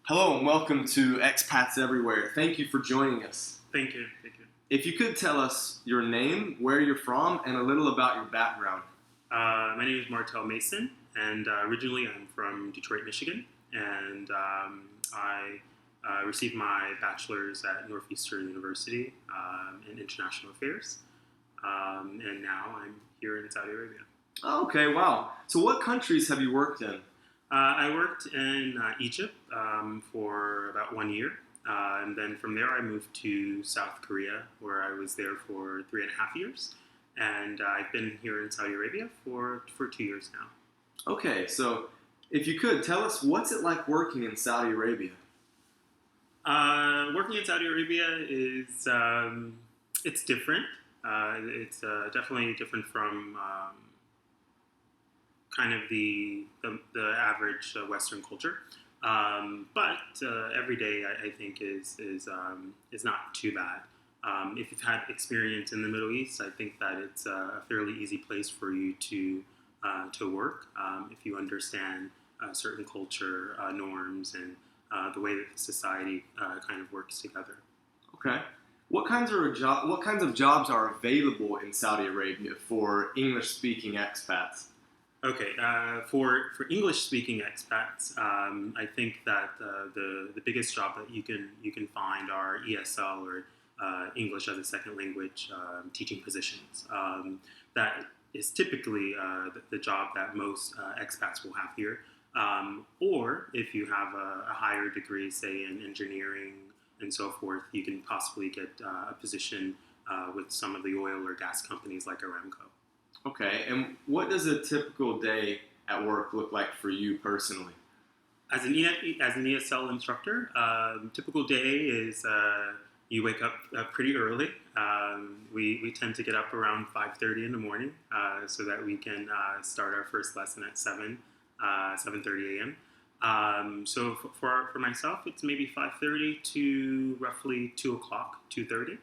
Hello and welcome to Expats Everywhere. Thank you for joining us. Thank you. Thank you. If you could tell us your name, where you're from, and a little about your background. My name is Martell Mason, and originally I'm from Detroit, Michigan, and I received my bachelor's at Northeastern University in International Affairs, and now I'm here in Saudi Arabia. Okay, wow. So what countries have you worked in? I worked in Egypt for about 1 year, and then from there I moved to South Korea, where I was there for 3.5 years, and I've been here in Saudi Arabia for 2 years now. Okay, so if you could tell us what's it like working in Saudi Arabia? Working in Saudi Arabia is it's different. It's definitely different from kind of the average Western culture. But every day I think is not too bad. If you've had experience in the Middle East, I think that it's a fairly easy place for you to work if you understand certain culture norms and the way that society kind of works together. Okay. What kinds of jobs are available in Saudi Arabia for English-speaking expats? Okay, for English-speaking expats, I think that the biggest job that you can find are ESL or English as a second language teaching positions. That is typically the job that most expats will have here. Or if you have a higher degree, say in engineering and so forth, you can possibly get a position with some of the oil or gas companies like Aramco. Okay, and what does a typical day at work look like for you personally? As an ESL instructor, typical day is you wake up pretty early. We tend to get up around 5:30 in the morning so that we can start our first lesson at 7:30 a.m. So for myself, it's maybe 5:30 to roughly 2 o'clock, 2:30.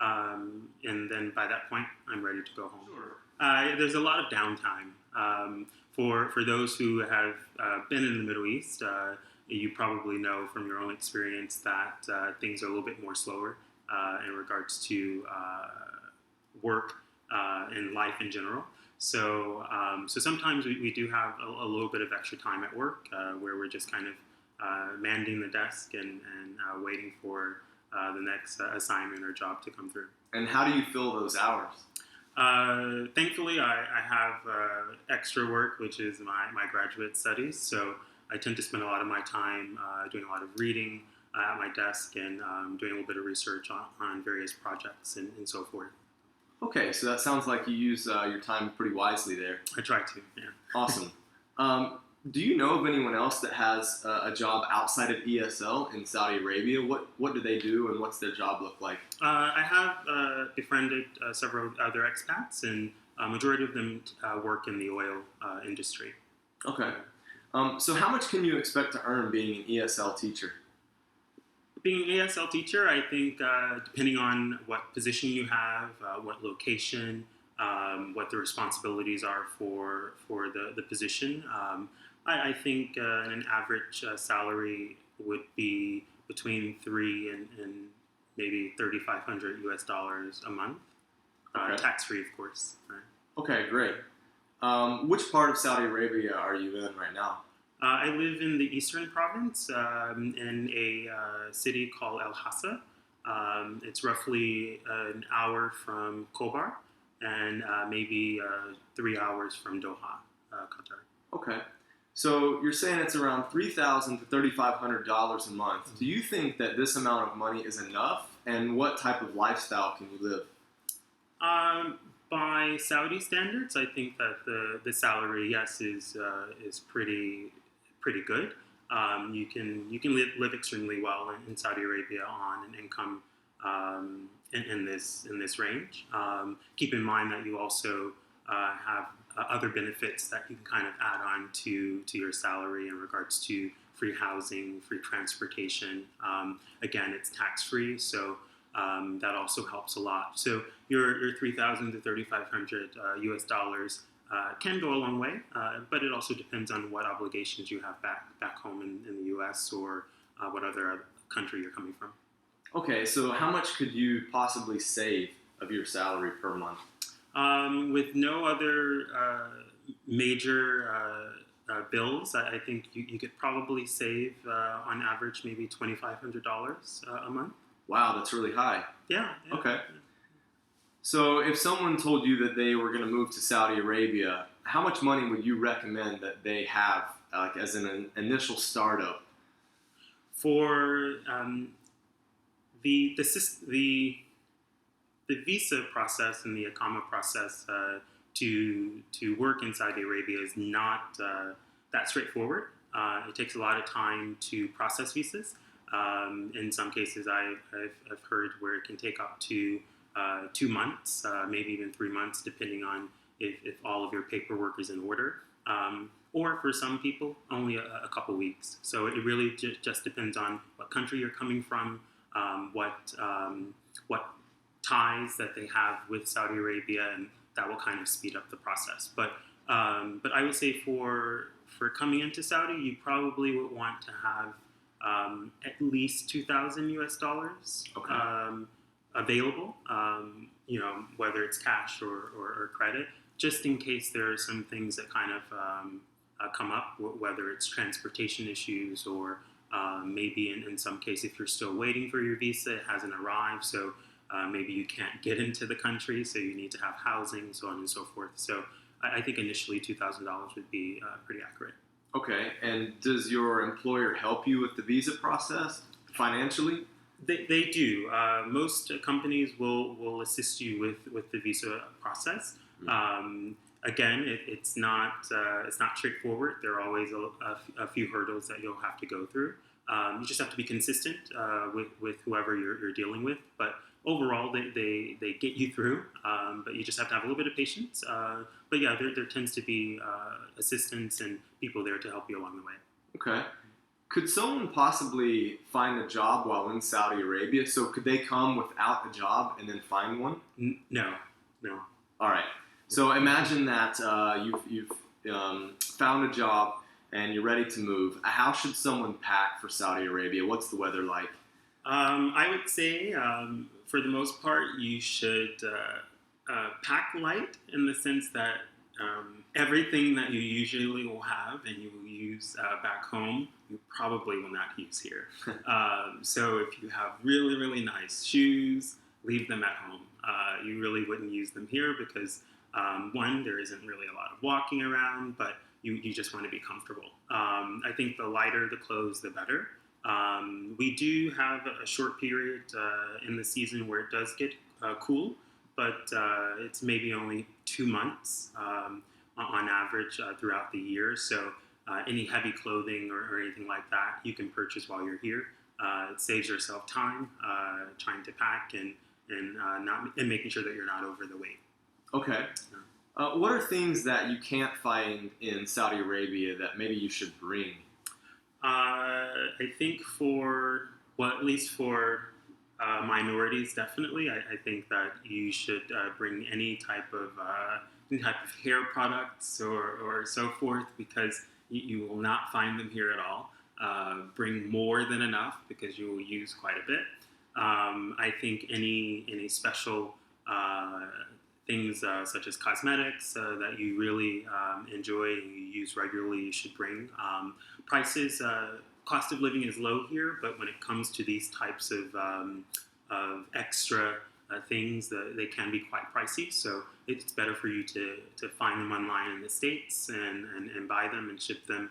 And then by that point, I'm ready to go home. Sure. There's a lot of downtime. For those who have been in the Middle East, you probably know from your own experience that things are a little bit more slower in regards to work and life in general. So sometimes we do have a little bit of extra time at work where we're just kind of manning the desk and waiting for the next assignment or job to come through. And how do you fill those hours? Thankfully, I have extra work, which is my graduate studies. So I tend to spend a lot of my time doing a lot of reading at my desk and doing a little bit of research on various projects and so forth. Okay, so that sounds like you use your time pretty wisely there. I try to, yeah. Awesome. Do you know of anyone else that has a job outside of ESL in Saudi Arabia? What do they do and what's their job look like? I have befriended several other expats, and a majority of them work in the oil industry. Okay. So how much can you expect to earn being an ESL teacher? Being an ESL teacher, I think depending on what position you have, what location, what the responsibilities are for the position, I think an average salary would be between $3,000 and maybe $3,500 a month, Okay. tax-free, of course. Right. Okay, great. Which part of Saudi Arabia are you in right now? I live in the eastern province in a city called El Hassa. It's roughly an hour from Khobar and maybe 3 hours from Doha, Qatar. Okay. So you're saying it's around $3,000 to $3,500 a month. Do you think that this amount of money is enough? And what type of lifestyle can you live? By Saudi standards, I think that the salary, yes, is pretty good. You can live extremely well in Saudi Arabia on an income in this range. Keep in mind that you also have other benefits that you can kind of add on to your salary in regards to free housing, free transportation. Again, it's tax-free, so that also helps a lot. So your $3,000 to $3,500 US dollars can go a long way, but it also depends on what obligations you have back home in the US or what other country you're coming from. Okay, so how much could you possibly save of your salary per month? With no other major bills, I think you could probably save on average maybe $2,500 a month. Wow, that's really high. Yeah. Okay. So if someone told you that they were going to move to Saudi Arabia, how much money would you recommend that they have, like as an initial startup? For the visa process and the Iqama process to work in Saudi Arabia is not that straightforward. It takes a lot of time to process visas. In some cases, I've heard where it can take up to 2 months, maybe even 3 months, depending on if all of your paperwork is in order. Or for some people, only a couple weeks. So it really just depends on what country you're coming from, what ties that they have with Saudi Arabia, and that will kind of speed up the process. But I would say for coming into Saudi, you probably would want to have at least $2,000 Okay. available. Whether it's cash or credit, just in case there are some things that kind of come up, whether it's transportation issues or maybe in some case, if you're still waiting for your visa, it hasn't arrived, so maybe you can't get into the country, so you need to have housing, so on and so forth. So I think initially $2,000 would be pretty accurate. Okay, and does your employer help you with the visa process financially? They do. Most companies will assist you with the visa process. Again, it's not straightforward. There are always a few hurdles that you'll have to go through. You just have to be consistent with whoever you're dealing with. But overall, they get you through. But you just have to have a little bit of patience. But yeah, there tends to be assistants and people there to help you along the way. Okay. Could someone possibly find a job while in Saudi Arabia? So could they come without a job and then find one? No. All right. So imagine that you've found a job and you're ready to move. How should someone pack for Saudi Arabia? What's the weather like? I would say, for the most part, you should pack light in the sense that everything that you usually will have and you will use back home, you probably will not use here. So if you have really, really nice shoes, leave them at home. You really wouldn't use them here because, one, there isn't really a lot of walking around, but you just want to be comfortable. I think the lighter the clothes, the better. We do have a short period in the season where it does get cool, but it's maybe only 2 months on average throughout the year. So any heavy clothing or anything like that you can purchase while you're here. It saves yourself time trying to pack and making sure that you're not over the weight. Okay. What are things that you can't find in Saudi Arabia that maybe you should bring? I think at least for minorities, definitely. I think that you should bring any type of hair products or so forth because you will not find them here at all. Bring more than enough because you will use quite a bit. I think any special things such as cosmetics that you really enjoy and you use regularly, you should bring. Prices, cost of living is low here, but when it comes to these types of extra things, they can be quite pricey. So it's better for you to find them online in the States and buy them and ship them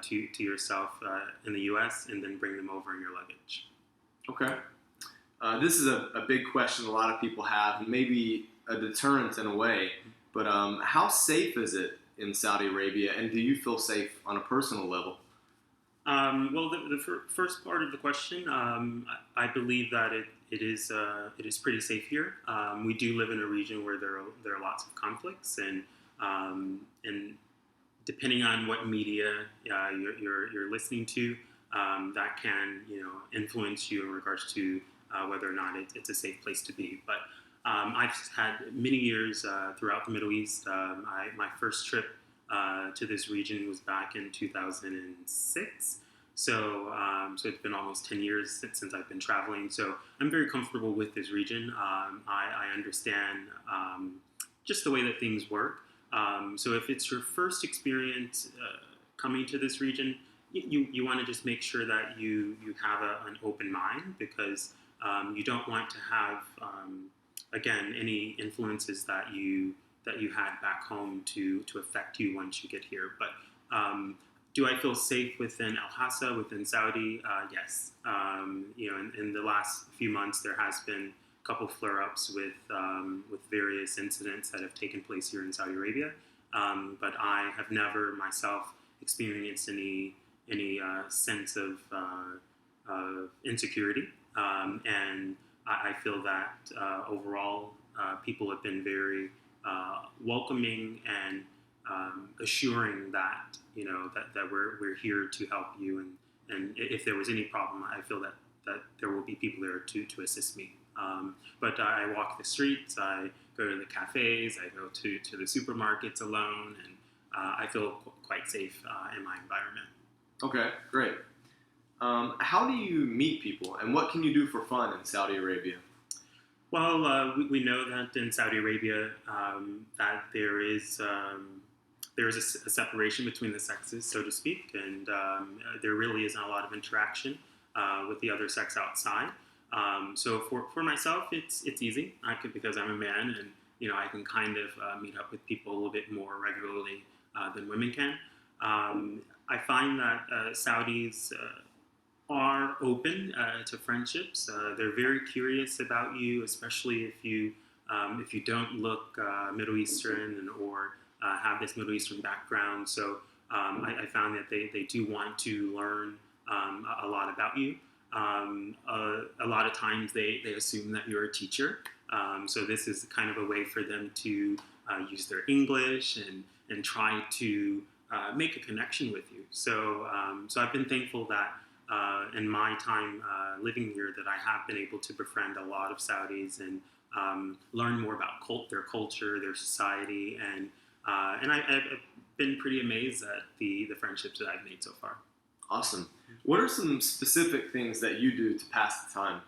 to yourself in the U.S. and then bring them over in your luggage. Okay. This is a big question a lot of people have, and maybe a deterrent in a way, but how safe is it in Saudi Arabia, and do you feel safe on a personal level? Well, the first part of the question, I believe that it is pretty safe here. We do live in a region where there are lots of conflicts, and depending on what media you're listening to, that can influence you in regards to whether or not it's a safe place to be. But I've had many years throughout the Middle East. My first trip to this region was back in 2006. So it's been almost 10 years since I've been traveling. So I'm very comfortable with this region. I understand just the way that things work. So if it's your first experience coming to this region, you want to just make sure that you have an open mind, because you don't want to have again any influences that you had back home to affect you once you get here. But do I feel safe within Al Hassa, within Saudi? Yes. In the last few months, there has been a couple flare-ups with various incidents that have taken place here in Saudi Arabia. But I have never myself experienced any sense of insecurity, and I feel that overall people have been very welcoming and assuring that that we're here to help you, and if there was any problem, I feel that there will be people there to assist me. But I walk the streets, I go to the cafes, I go to the supermarkets alone, and I feel quite safe in my environment. Okay, great. How do you meet people, and what can you do for fun in Saudi Arabia? Well, we know that in Saudi Arabia that there is a separation between the sexes, so to speak, and there really isn't a lot of interaction with the other sex outside. So for myself, it's easy. Because I'm a man, and I can kind of meet up with people a little bit more regularly than women can. I find that Saudis are open to friendships. They're very curious about you, especially if you don't look Middle Eastern or have this Middle Eastern background. So I found that they do want to learn a lot about you. A lot of times they assume that you're a teacher. So this is kind of a way for them to use their English and try to make a connection with you. So I've been thankful that in my time living here that I have been able to befriend a lot of Saudis and learn more about their culture, their society, and I've been pretty amazed at the friendships that I've made so far. Awesome. What are some specific things that you do to pass the time?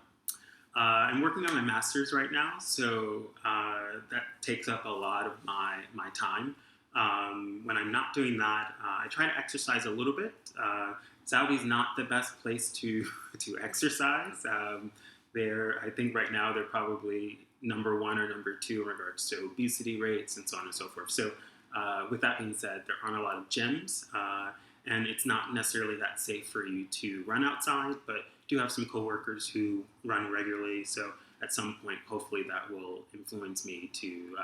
I'm working on my master's right now, so that takes up a lot of my time. When I'm not doing that, I try to exercise a little bit. Saudi's not the best place to exercise. I think right now they're probably number one or number two in regards to obesity rates and so on and so forth. So with that being said, there aren't a lot of gyms, and it's not necessarily that safe for you to run outside, but do have some coworkers who run regularly. So at some point, hopefully that will influence me to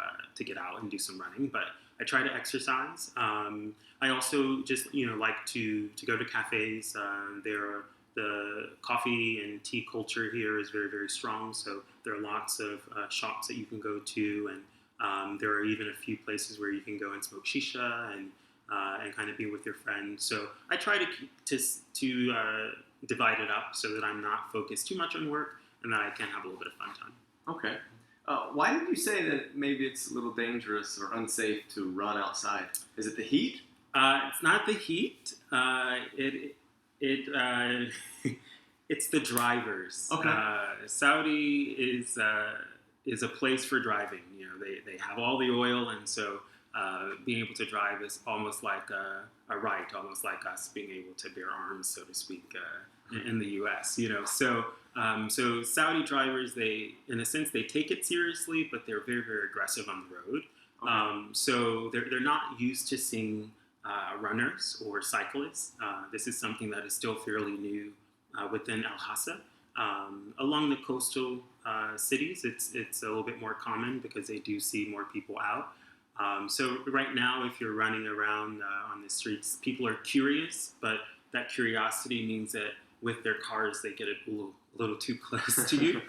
get out and do some running. But I try to exercise. I also just like to go to cafes. The coffee and tea culture here is very, very strong. So there are lots of shops that you can go to, and there are even a few places where you can go and smoke shisha and kind of be with your friends. So I try to divide it up so that I'm not focused too much on work and that I can have a little bit of fun time. Okay. Why did you say that maybe it's a little dangerous or unsafe to run outside? Is it the heat? It's not the heat. It's the drivers. Okay. Saudi is a place for driving. They have all the oil, and so being able to drive is almost like a right, almost like us being able to bear arms, so to speak, in the U.S. So Saudi drivers, in a sense, they take it seriously, but they're very, very aggressive on the road. Okay. So they're not used to seeing runners or cyclists. This is something that is still fairly new within Al Hassa. Along the coastal cities, it's a little bit more common because they do see more people out. So right now, if you're running around on the streets, people are curious, but that curiosity means that with their cars, they get a little too close to you.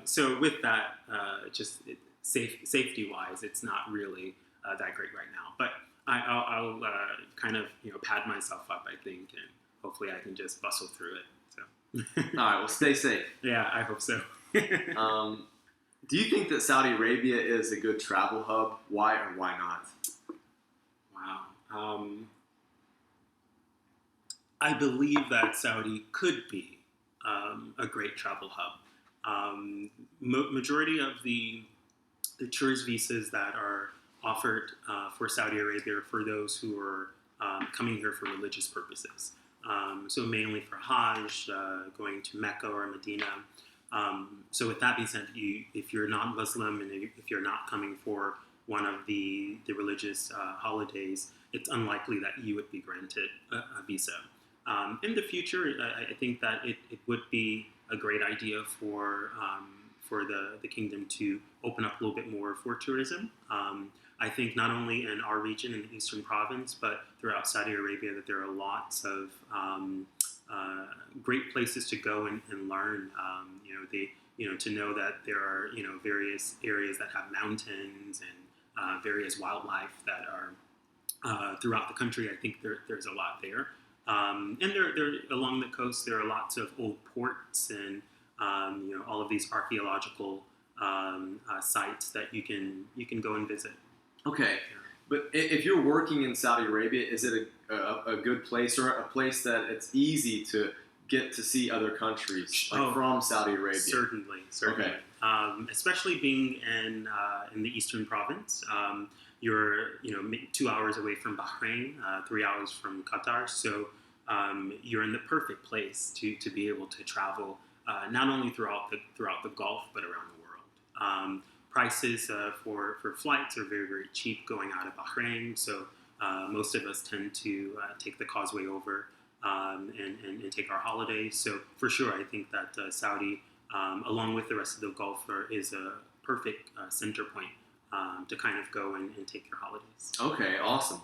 So with that, safety-wise, it's not really that great right now. But I'll kind of pad myself up, I think, and hopefully I can just bustle through it. So. All right. Well, stay safe. Yeah, I hope so. Do you think that Saudi Arabia is a good travel hub? Why or why not? Wow. I believe that Saudi could be a great travel hub. Majority of the tourist visas that are offered for Saudi Arabia are for those who are coming here for religious purposes. So mainly for Hajj, going to Mecca or Medina. So with that being said, if you're not Muslim and if you're not coming for one of the religious holidays, it's unlikely that you would be granted a visa. In the future, I think that it would be a great idea for the kingdom to open up a little bit more for tourism. I think not only in our region, in the Eastern Province, but throughout Saudi Arabia, that there are lots of great places to go and learn. To know that there are various areas that have mountains and various wildlife that are throughout the country. I think there's a lot there. And there along the coast, there are lots of old ports and all of these archaeological sites that you can go and visit. Okay, but if you're working in Saudi Arabia, is it a good place or a place that it's easy to get to see other countries from Saudi Arabia? Certainly. Okay. Especially being in the Eastern Province. You're 2 hours away from Bahrain, 3 hours from Qatar, so you're in the perfect place to be able to travel not only throughout the Gulf but around the world. Prices for flights are very, very cheap going out of Bahrain, so most of us tend to take the causeway over and take our holidays. So for sure, I think that Saudi, along with the rest of the Gulf, is a perfect center point to kind of go and take your holidays. Okay, awesome.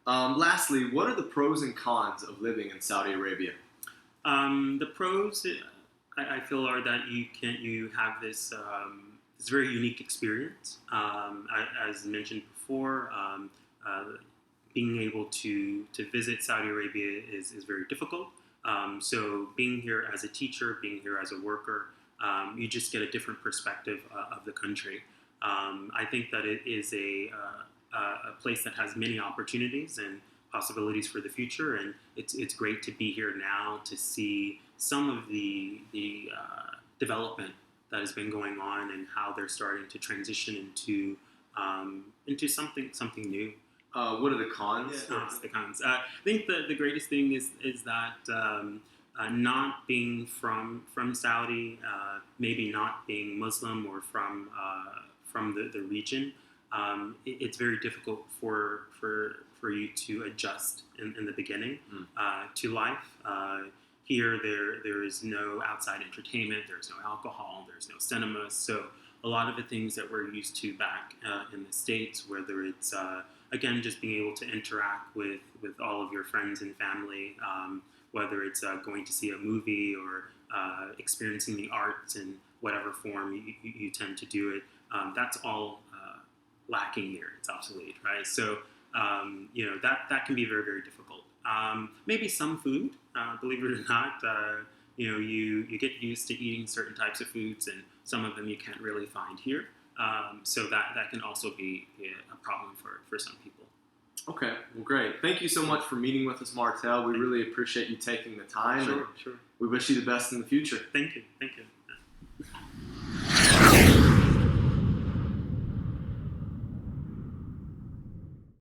Lastly, what are the pros and cons of living in Saudi Arabia? The pros, I feel, are that you have this very unique experience. As mentioned before, being able to visit Saudi Arabia is very difficult. So being here as a teacher, being here as a worker, you just get a different perspective of the country. I think that it is a place that has many opportunities and possibilities for the future, and it's great to be here now to see some of the development that has been going on and how they're starting to transition into something new. What are the cons? The cons. I think the greatest thing is that not being from Saudi, maybe not being Muslim or from the region, it's very difficult for you to adjust in the beginning to life. Here, there is no outside entertainment, there's no alcohol, there's no cinema. So a lot of the things that we're used to back in the States, whether it's, again, just being able to interact with all of your friends and family, whether it's going to see a movie or experiencing the arts in whatever form you tend to do it, that's all lacking here. It's obsolete, right? So, that can be very, very difficult. Maybe some food, believe it or not, you get used to eating certain types of foods, and some of them you can't really find here. So that can also be a problem for some people. Okay, well, great. Thank you so much for meeting with us, Martell. We really appreciate you taking the time. Sure. We wish you the best in the future. Thank you.